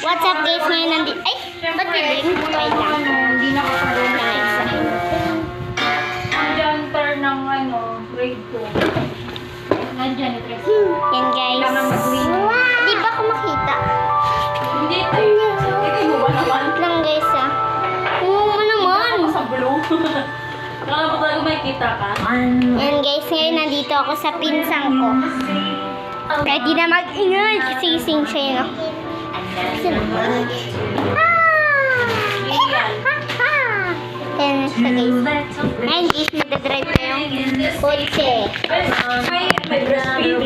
What's up guys? Ngayon nandito. Ay! Ba't piling? Wait lang. Hindi nakakagawa na Nice. Nandiyan turn ng grade 2. Nandiyan yung dress. Yan guys. Kailangan mag-green. Di ba ako makita? Hindi tayo. Hindi mo ba naman? Wait lang guys ah. Oo naman. Ako sa blue. Kala mo talaga may kita ka? Yan guys. Ngayon nandito ako sa pinsang ko. Ready na mag-ingay. Kising siya yun. Oh. Ayan na siya guys. Ngayon guys, nag-drive ko yung kotse. May breastfeed.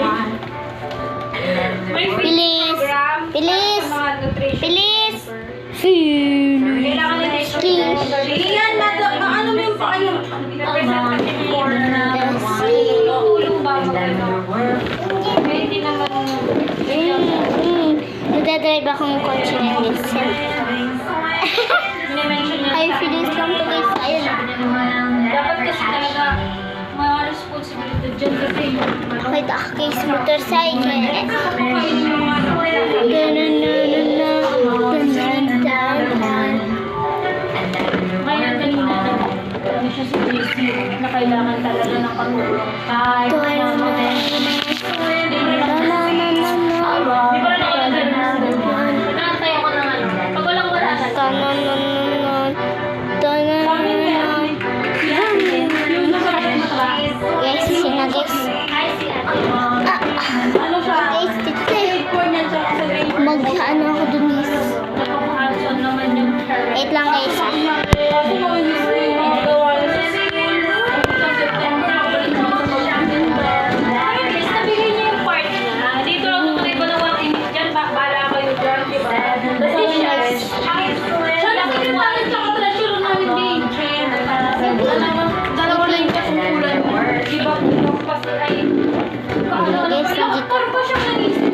May Bilis! Bilis! mga nutrition. Bilis! Kailangan nila Iyan, ano mo yung paano? Tulong ba hindi naman Nagdadrive akong kotse na guys. Ni-mention niya. Ay, feelings lang to guys. Ayun. Dapat kasi talaga mga responsibility dyan kasi Nakita ako guys, motorcycle. kainin yung mga Kaya kanina ano siya si JC na kailangan talaga ng pagtulong. Kahit Di ba na wala Nakantay ako ng ano. Pag walang wala Guys, sina guys. Ano siya? Guys, dito tayo. Grade 4 niya siya sa grade 4. Mag-ano ako dun guys. Napaka-hands-on naman yung parents. Wait lang guys ah. Kasi kung hindi ko yung magagawa sa September, pabalik naman sa September. Ay, guys, nabigay niya yung part niya. Dito lang kung tayo ba na working dyan, bahala kayo dyan, di ba? Kasi siya nakikita sa treasure namin din. Dalawa lang yung kasukulan mo. Di ba? Kasi ay, parang ba siya nanisip?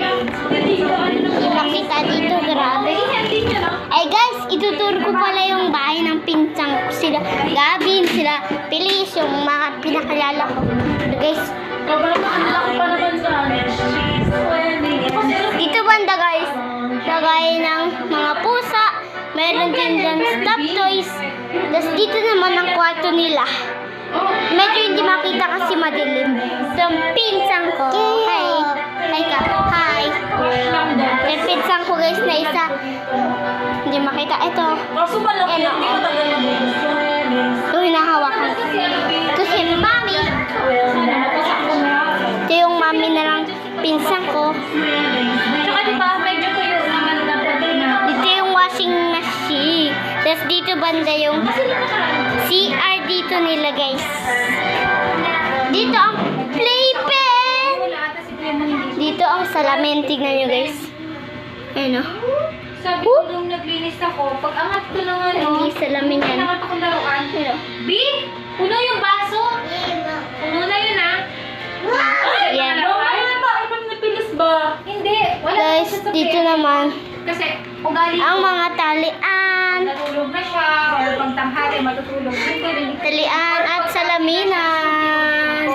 Hindi ko ano na Nakita dito, grabe. hindi niya na. Ay guys, ituturo ko pala yung bahay ng pinsang ko. Sila Gavin, sila Pilis, yung mga pinakalala ko. Guys, Sobrang laki pa naman sa dito banda guys, lagay ng mga pusa. Meron din dyan stop toys. Tapos dito naman ang kwarto nila. Medyo hindi makita kasi madilim. Yung pinsang ko. Hi. Hi ka. Hi. Yung pinsang ko guys na isa. Hindi makita. Ito. Kaso malaki, Ano? hindi ko talaga Ito hinahawakan ko. Ito si mami. Ito yung mami na lang pinsang ko. Tsaka di ba, medyo tuyo naman na pwede na. Dito yung washing machine. Tapos dito banda yung CR dito nila guys. Dito ang playpen. Wala ata si Kuya Mang hindi. Dito ang salamin. Tignan nyo guys. Ayan o. Sabi ko nung naglinis ako, pag angat ko ng ano, Ang salamin yan. angat akong laruan. Ayan o. B, puno yung baso. Puno na yun ah. Yan. Wala ba? Ay, pag napilis ba? Hindi. Wala Guys, siya sa dito pera. naman Kasi, ugali ang ko. mga talian. Natulog na siya. Or pag tanghali, matutulog. Dito rin. Talian at salaminan.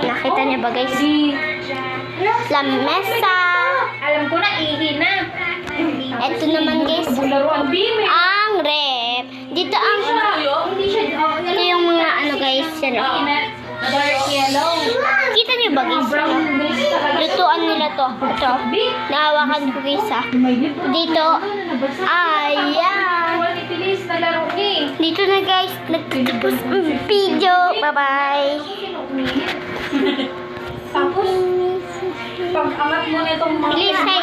Nakita niyo ba guys? Lamesa. Alam ko na, ihi na. Ito naman guys. Laruan, B, may Ang rep. Dito ang Hindi siya, ito yung mga ano guys. Ano. dark yellow. Kita niyo ba guys? Brown base talaga. Lutuan nila to. Ito. Nahawakan ko guys ha. Dito. Ayan. Wala ipilis na laro ni. Dito na guys. Nagtitipos ang video. Bye-bye. Tapos, pag angat mo na itong mga... Bilis, hi